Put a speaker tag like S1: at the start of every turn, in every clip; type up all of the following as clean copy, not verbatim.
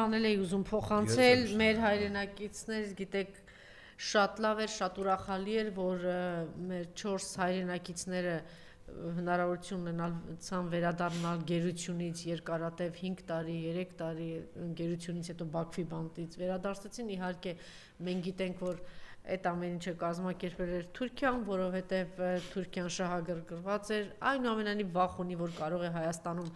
S1: բան էի ուզում փոխանցել մեր հայրենակիցներ, գիտեք, շատ լավ էր, շատ ուրախալի էր, որ մեր 4 հայրենակիցները հնարավորություն ունենալցան վերադառնալ գերությունից երկարատև 5 տարի, 3 տարի գերությունից հետո Բաքվի բանտից վերադարձեցին, իհարկե մենք գիտենք, որ այդ ամեն ինչը կազմակերպել էր Թուրքիան, որովհետև Թուրքիան շահագրգռված էր, այնուամենայնիվ վախ ունի, որ կարող է Հայաստանում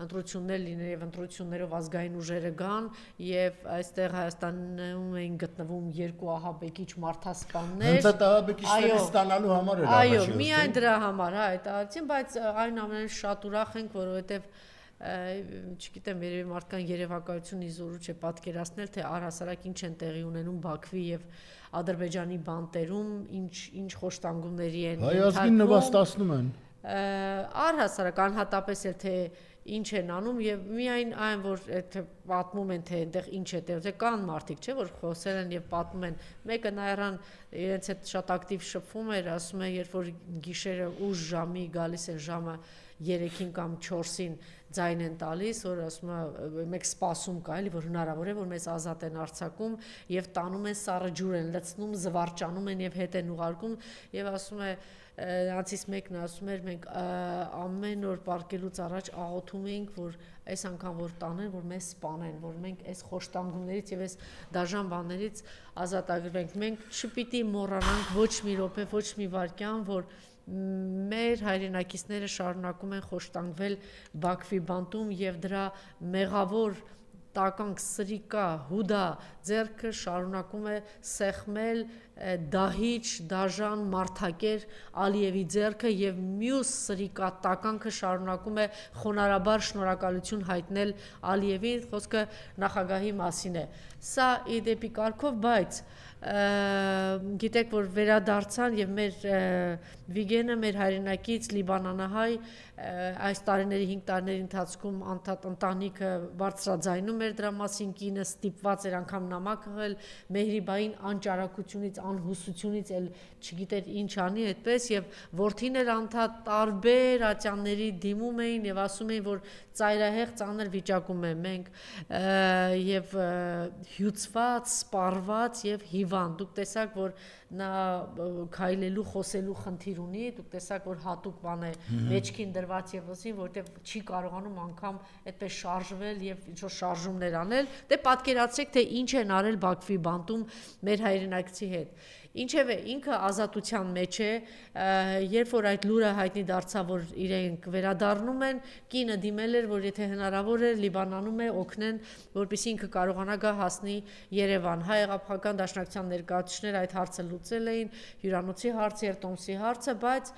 S1: ընտրություններ լինել եւ ընտրություններով ազգային ուժերը գան եւ այստեղ Հայաստանում էին գտնվում 2 ահաբեկիչ մարդասպաններ։
S2: Հենց այդ ահաբեկիչները ստանալու համար էր
S1: այո, միայն դրա համար, հա, այդ արեցին, բայց այնուամենայնիվ շատ ուրախ ենք, որովհետև չգիտեմ, երևի մարդկան երևակայությունի զորու չէ պատկերացնել, թե առհասարակ ինչ են տեղի ունենում Բաքվի եւ Ադրբեջանի բանտերում, ինչ խոշտանգումների են
S2: հայ ազգին նվաստացնում են։
S1: Առհասարակ անհատապես էլ թե ինչ են անում եւ միայն այն որ պատմում են թե այնտեղ ինչ է տեղի, կան մարդիկ, չէ, որ խոսել են եւ պատմում են։ Մեկը Նայարան իրենց հետ շատ ակտիվ շփվում էր, ասում է, երբ որ գիշերը ուշ ժամի գալիս են ժամը 3-ին կամ 4-ին ձայն են տալիս, որ ասում է մեկ սպասում կա, էլի որ հնարավոր է որ մեզ ազատ են արձակում եւ տանում են սառը ջուր են լցնում, զվարճանում են եւ հետ են ուղարկում եւ ասում է Նրանցից մեկն ասում էր մենք ամեն օր պարկելուց առաջ աղոթում էինք, որ այս անգամ որ տանեն, որ մեզ սպանեն, որ մենք այս խոշտանգումներից եւ այս դաժան բաներից ազատագրվենք։ Մենք չպիտի մոռանանք ոչ մի րոպե, ոչ մի վայրկյան, որ մեր հայրենակիցները շարունակում են խոշտանգվել Բաքվի բանտում եւ դրա մեղավոր տականք սրիկա, հուդա ձեռքը շարունակում է սեղմել դահիճ, դաժան, մարդակեր Ալիևի ձեռքը եւ մյուս սրիկա տականքը շարունակում է խոնարհաբար շնորհակալություն հայտնել Ալիևին, խոսքը նախագահի մասին է։ Սա իդեպի կարգով, բայց գիտեք, որ վերադարձան եւ մեր Վիգենը, մեր հայրենակից լիբանանահայ այս տարիների 5 տարիների ընթացքում անդադ ընտանիքը բարձրաձայնում էր դրա մասին, կինը ստիպված էր անգամ նամակ հղել Մեհրիբային անճարակությունից, անհուսությունից էլ չգիտեր ինչ անի այդպես եւ որդին էր անդադ տարբեր ատյանների դիմում էին եւ ասում էին, որ ծայրահեղ ծանր վիճակում է մենք եւ հյուծված, սպառված եւ հիվանդ։ Դուք տեսաք, որ նա քայլելու, խոսելու խնդիր ունի, դուք տեսաք, որ հատուկ բան է մեջքին դրված եւ ոսին, որտեվ չի կարողանում անգամ այդպես շարժվել եւ ինչ որ շարժումներ անել։ Դե պատկերացրեք, թե ինչ են արել Բաքվի բանտում մեր հայրենակցի հետ։ Ինչևէ, ինքը ազատության մեջ է, երբ որ այդ լուրը հայտնի դարձավ, որ իրենք վերադառնում են, կինը դիմել էր, որ եթե հնարավոր է Լիբանանում է օգնեն, որպեսզի ինքը կարողանա գա հասնի Երևան։ Հայ-աղափական դաշնակցության ներկայացուցիչները այդ հարցը լուծել էին, հյուրանոցի հարցը եւ տոմսի հարցը, բայց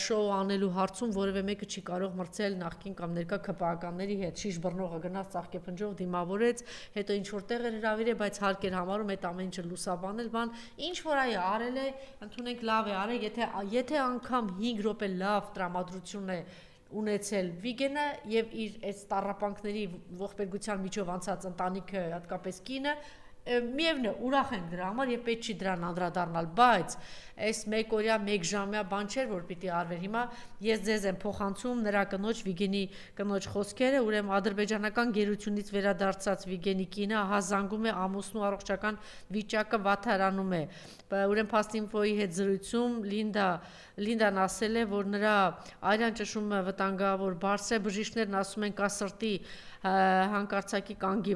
S1: շոու անելու հարցում որևէ մեկը չի կարող մրցել նախկին կամ ներկա ԿՊԱ-ականների հետ։ Շիշ բռնողը գնաց ծաղկեփնջով դիմավորեց, հետո ինչ որ տեղ էր հրավիրել, բայց հարկ էր համարում այդ ամեն ինչը լուսաբանել, բան, ինչ որ արել է, ընդունենք լավ է արել, եթե անգամ 5 րոպե լավ տրամադրություն է ունեցել Վիգենը եւ իր այս տառապանքների ողբերգության միջով անցած ընտանիքը, հատկապես կինը, միևնույն է, ուրախ ենք դրա համար եւ պետք չի դրան անդրադառնալ, բայց այս մեկօրյա, մեկժամյա բան չէր, որ պիտի արվեր։ Հիմա ես ձեզ եմ փոխանցում նրա կնոջ Վիգենի կնոջ խոսքերը, ուրեմն ադրբեջանական գերությունից վերադարձած Վիգենի կինը ահա զանգում է ամուսնու առողջական վիճակը վատթարանում է։ Ուրեմն Փաստինֆոյի հետ զրույցում Լինդան ասել է, որ նրա արյան ճնշումը վտանգավոր բարձր է, բժիշկներն ասում են կա սրտի հանկարծակի կանգի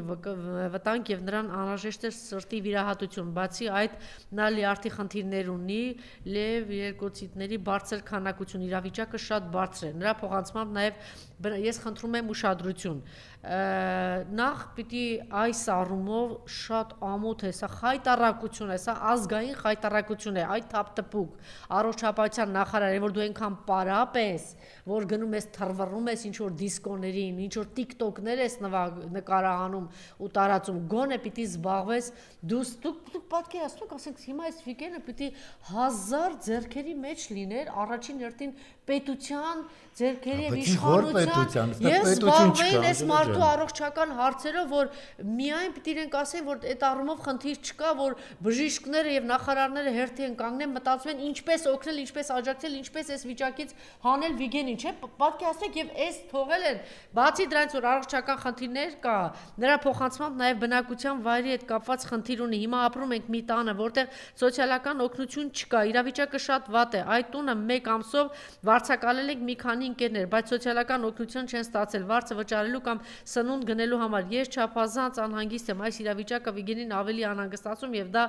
S1: վտանգ եւ նրան անհրաժեշտ է սրտի վիրահատություն, բացի այդ նա լյարդի խնդիրներ ունի, լև երկրոցիտների բարձր քանակություն, իրավիճակը շատ բարձր է, նրա փոխանցմամբ նաեւ ես խնդրում եմ ուշադրություն, նախ պիտի այս առումով շատ ամոթ է, սա խայտառակություն է, սա ազգային խայտառակություն է, այդ թափտպուկ առողջապահության նախարարը, որ դու այնքան պարապ ես, որ գնում ես թռվռում ես ինչ որ դիսկոներին, ինչ որ TikTok-ներ ես նկարահանում ու տարածում, գոնե պիտի զբաղվես, դուք պատկերացնեք, ասենք հիմա այս Վիգենը պիտի 1000 ձեռքերի մեջ լիներ, առաջին հերթին պետության ձեռքերի եւ իշխանության
S2: պետության,
S1: ես
S2: պետություն չկա,
S1: զբաղվեին այս
S2: Ջան։
S1: մարդու առողջական հարցերով, որ միայն պիտի իրենք ասեն, որ այդ առումով խնդիր չկա, որ բժիշկները եւ նախարարները հերթի են կանգնեն, մտածում են ինչպես օգնել, ինչպես աջակցել, ինչպես այս վիճակից հանել Վիգենին, չէ՞, պատկերացրեք եւ այս թողել են, բացի դրանից որ առողջական խնդիրներ կա, նրա փոխանցմամբ նաեւ բնակության վայրի հետ կապված խնդիր ունի։ Հիմա ապրում ենք մի տանը, որտեղ սոցիալական օգնություն չկա, իրավիճակը շատ վատ է։ Այդ տունը 1 ամսով վարձակալել ենք մի քանի ընկերներ, բայց սոցիալական օգնություն չեն ստացել վարձը վճարելու կամ սնունդ գնելու համար։ Ես չափազանց անհանգիստ եմ, այս իրավիճակը Վիգենին ավելի անհանգստացում եւ դա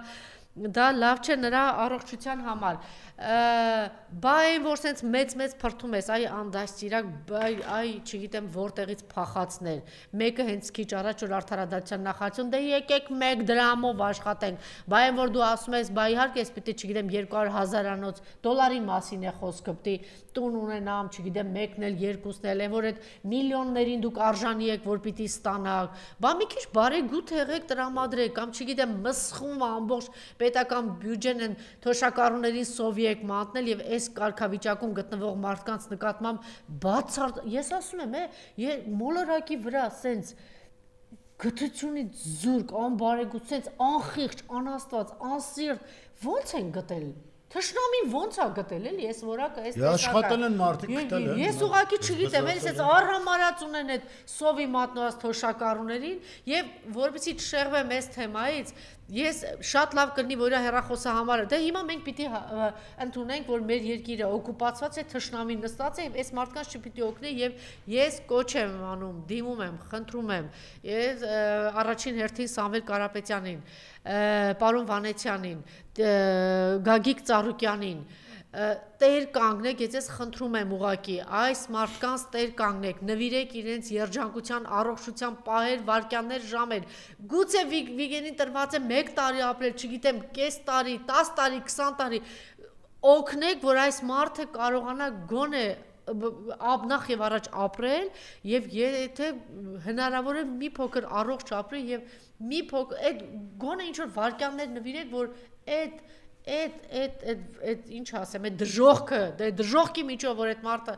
S1: լավ չէ նրա առողջության համար։ Բա այն որ sense մեծ փրթում ես, այ անդաստիրակ, այ չգիտեմ որտեղից փախածներ։ Մեկը հենց քիչ առաջ որ արդարադատության նախարարություն դե եկեք 1 դրամով աշխատենք։ Բա այն որ դու ասում ես, բա իհարկե ես պիտի չգիտեմ 200,000-անոց դոլարի մասին է խոսքը, պիտի տուն ունենամ, չգիտեմ 1-ն էլ 2-ն էլ, այն որ այդ միլիոններին դուք արժանի եք, որ պիտի ստանաք։ Բա մի քիչ բարեգութ եղեք տրամադրեք, կամ չգիտեմ մսխում ամբողջ պետական բյուջեն են թոշակառուներին սովիեկ մատնել եւ այս կարգավիճակում գտնվող մարդկանց նկատմամբ բացարձ ես ասում եմ, մոլորակի վրա սենց գթությունից զուրկ, անբարեգութ, սենց անխիղճ, անաստված, անսիրտ ոնց են գտել Թշնամին ոնց է գտել էլի այս որակը այս
S2: տեսակը։ Աշխատել են մարդիկ գտել են։
S1: Ես ուղղակի չգիտեմ, էլի այս առհամարած ունեն այդ սովի մատնված թոշակառուներին եւ որպեսզի չշեղվեմ այս թեմայից, ես շատ լավ կլինի որ հեռախոսահամարը, դե հիմա մենք պիտի ընդունենք, որ մեր երկիրը օկուպացված է, թշնամին նստած է եւ այս մարդկանց չպիտի օգնի եւ ես կոչ եմ անում, դիմում եմ, խնդրում եմ, ես առաջին հերթին Սամվել Կարապետյանին, պարոն Վանեցյանին, Գագիկ Ծառուկյանին տեր կանգնեք, ես խնդրում եմ ուղակի, այս մարդկանց տեր կանգնեք, նվիրեք իրենց երջանկության, առողջության պահեր, վայրկյաններ, ժամեր, գուցե Վիգենին տրված է 1 տարի ապրել, չգիտեմ, կես տարի, 10 տարի, 20 տարի, օգնեք, որ այս մարդը կարողանա գոնե նախ եւ առաջ ապրել եւ եթե հնարավոր է մի փոքր առողջ ապրի եւ մի փոքր այդ գոնե ինչ որ վարքյաններ նվիրեք որ այդ ինչ ասեմ այդ դժողքի միջով որ այդ մարդը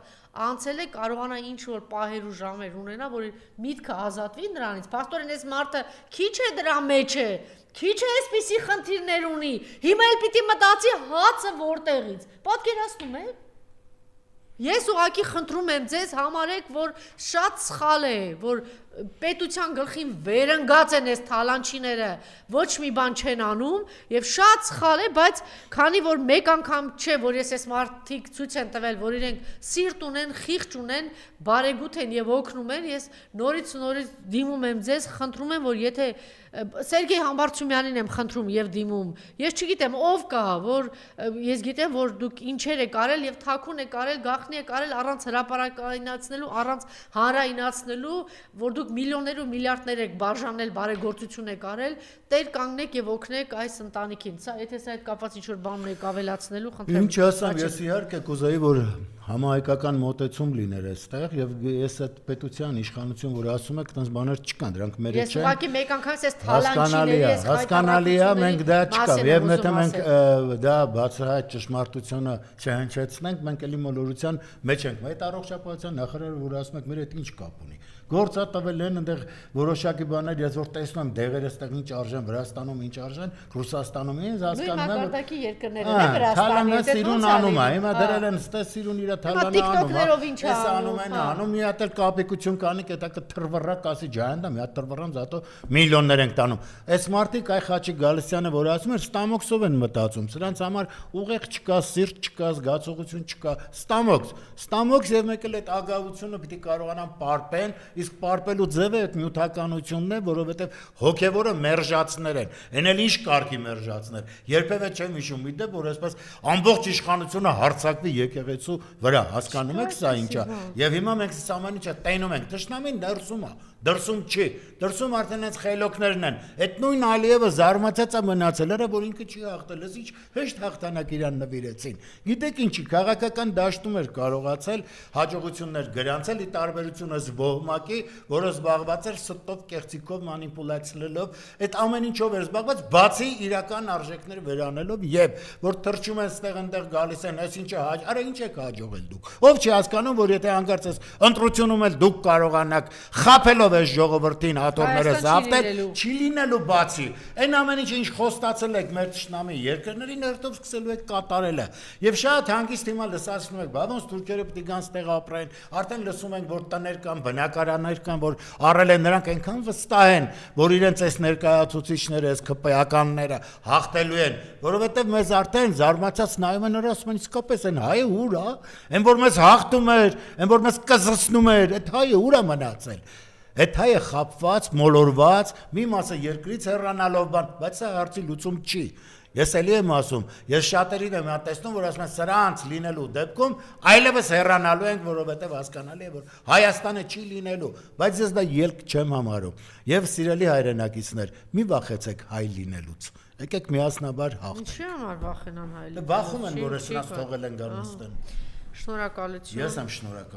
S1: անցել է կարողանա ինչ որ պահեր ու ժամեր ունենա որ միտքը ազատվի նրանից փաստորեն այս մարդը քիչ է դրա մեջ է քիչ է այսպիսի խնդիրներ ունի հիմա էլ պիտի մտածի հացը որտեղից պատկերացնում եք Ես ուղղակի խնդրում եմ ձեզ համարեք, որ շատ սխալ է, որ պետության գլխին վերընկած են այս թալանչիները, ոչ մի բան չեն անում եւ շատ սխալ է, բայց քանի որ մեկ անգամ չէ, որ ես այս մարդիկ ցույց են տվել, որ իրենք սիրտ ունեն, խիղճ ունեն, բարեգութ են եւ օգնում են, ես նորից դիմում եմ ձեզ, խնդրում եմ, որ եթե Սերգեյ Համբարձումյանին եմ խնդրում եւ դիմում։ Ես չգիտեմ ով կա, որ ես գիտեմ, որ դուք ինչեր եք արել եւ թաքուն եք արել, գաղտնի եք արել առանց հրապարակայնացնելու, առանց հանրայնացնելու, որ դուք միլիոններ ու միլիարդներ եք բաժանել, բարեգործություն եք արել, տեր կանգնեք եւ օգնեք այս ընտանիքին։ Սա եթե սա հետ կապված ինչ որ բան ունեք ավելացնելու, խնդրեմ։
S2: Ինչ ասեմ, ես իհարկե կուզեի, որ համահայկական մոտեցում լիներ այստեղ եւ ես այդ պետության իշխանություն, որ ասում եք, այդպես բաներ չկան, դրանք մեր
S1: Ես ուղղակի մեկ անգամ ես թալանչիների ես
S2: հասկանալի է, մենք դա չկա եւ եթե մենք դա բացահայտ ճշմարտությունը չհնչեցնենք, մենք էլի մոլորության մեջ ենք։ Այդ առողջապահության նախարարը որ ասում եք, մեր հետ ինչ կապ ունի։ Գործա տվել են այնտեղ որոշակի բաներ, ես որ տեսնում եմ դեղերը այստեղ ինչ արժեն, Վրաստանում ինչ արժեն, Ռուսաստանում ինձ հասկանում եմ։
S1: Մակարդակի երկրներն է Վրաստանը,
S2: սիրուն անում է, հիմա դրել են ստե սիրուն իր թալանը անում։ Էս անում են, անում մի հատ էլ կապիկություն կանի, կետակը թրվռակ ասի ջայանդա, մի հատ թրվռան զատո միլիոններ ենք տանում։ Այս մարդիկ այ Խաչիկ Գալստյանը որ ասում էր, ստամոքսով են մտածում, սրանց համար ուղեղ չկա, սիրտ չկա, զգացողություն չկա, ստամոքս եւ մեկ էլ այդ ագահությունը պիտի կարողանան պարպեն Իսկ պարպելու ձևը այդ նյութականությունն է, որովհետև հոգևորը մերժացներ են։ Էն էլ ինչ կարգի մերժացներ։ Երբևէ չեմ հիշում մի դեպ, որ այսպես ամբողջ իշխանությունը հարձակվի եկեղեցու վրա, հասկանում եք սա ինչ է։ Եվ հիմա մենք այս ամեն ինչը տենում ենք, թշնամին դրսում է, դրսում չի։ Դրսում արդեն այս խելոքներն են։ Այդ նույն Ալիևը զարմացած է մնացել, հələ որ ինքը չի հաղթել, ես ինչ հեշտ հաղթանակ իրան նվիրեցին։ Գիտեք ինչի, քաղաքական դաշտում էր կարողացել հաջողություններ գրանցել ի տարբերություն ըս ոհմակ ուղղակի, որը զբաղված էր ստով, կեղծիքով, մանիպուլացիալով, այդ ամեն ինչով էր զբաղված, բացի իրական արժեքները վերանելով եւ որ թրջում են ստեղ այնտեղ գալիս են, այս ինչը արա ինչ եք հաջողել դուք։ Ով չի հասկանում, որ եթե հանկարծ այս ընտրությունում էլ դուք կարողանաք խափելով այս ժողովրդին հատորները զավթել, չի լինելու բացի։ Այն ամեն ինչը ինչ խոստացել եք մեր ճշնամի երկրների ներքով սկսելու եք կատարելը։ Եվ շատ հանգիստ հիմա լսացնում եք, բա ոնց թուրքերը պետք է գան ստեղ ապրեն, արդեն լսում ենք, որ տներ կան, բնակարաններ կան, որ առել են նրանք այնքան վստահ են, որ իրենց այս ներկայացուցիչները, այս ԿՊ-ականները հաղթելու են, որովհետև մեզ արդեն զարմացած նայում են նրանց, ասում են իսկապես այն հայը ուր է, այն որ մեզ հաղթում էր, այն որ մեզ կզսնում էր, այդ հայը ուր է մնացել։ Այդ հայը խապված, մոլորված, մի մասը երկրից հեռանալով բան, բայց սա հարցի լուծում չի։ Ես էլի եմ ասում, ես շատերին եմ տեսնում, որ ասում են սրանց լինելու դեպքում այլևս հեռանալու ենք, որովհետև հասկանալի է, որ Հայաստանը չի լինելու, բայց ես դա ելք չեմ համարում։ Եվ սիրելի հայրենակիցներ, մի վախեցեք հայ լինելուց։ Եկեք միասնաբար հաղթենք։
S1: Ինչի համար վախենան հայ լինելուց։
S2: Վախում են, որ սրանց թողել են գալուստեն։
S1: Շնորհակալություն։
S2: Ես եմ շնորհակալ։